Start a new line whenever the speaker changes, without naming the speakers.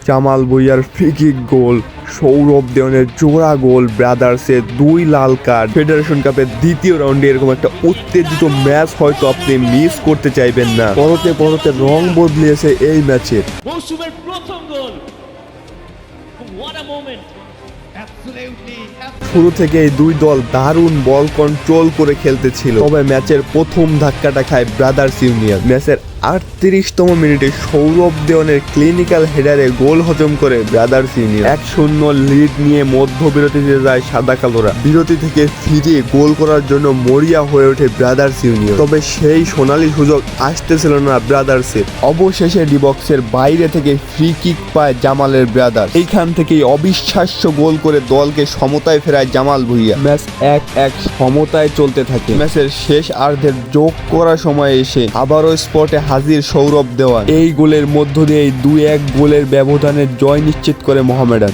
Jamal ভুঁইয়ার free kick goal, Sourav দেওয়ানের জোড়া গোল, ব্রাদার্সের 2 লাল card. Federation কাপের দ্বিতীয় রাউন্ডে এরকম একটা উত্তেজিত ম্যাচ হয়তো আপনি মিস করতে চাইবেন না। পরতে পরতে রং বদলিয়েছে এই ম্যাচের।
মৌসুমের প্রথম গোল। What a moment!
শুরু থেকে এই দুই দল দারুণ বল কন্ট্রোল করে খেলতেছিল, তবে ম্যাচের প্রথম ধাক্কাটা খায় ব্রাদার্স ইউনিয়ন। ম্যাচের 38তম মিনিটে সৌরভ দেওয়ানের ক্লিনিক্যাল হেডারে গোল হজম করে ব্রাদার্স ইউনিয়ন। 1-0 লিড নিয়ে মধ্যবিরতিতে যায় সাদা কালোরা। বিরতি থেকে ফিরে গোল করার জন্য মরিয়া হয়ে ওঠে ব্রাদার্স ইউনিয়ন, তবে সেই সোনালী সুযোগ আসতেছিল না ব্রাদার্সের। অবশেষে ডি বক্সের বাইরে থেকে ফ্রি কিক পায় জামালের ব্রাদার্স। এইখান থেকেই অবিশ্বাস্য গোল করে দলকে সমতায় ফেরায় জামাল ভুঁইয়া। ম্যাচ 1-1 সমতায় চলতে থাকে। ম্যাচের শেষ আর্ধের যোগ করার সময় এসে আবারও স্পটে হাজির সৌরভ দেওয়ান। এই গোলের মধ্য দিয়ে 2-1 গোলের ব্যবধানে জয় নিশ্চিত করে মোহামেডান।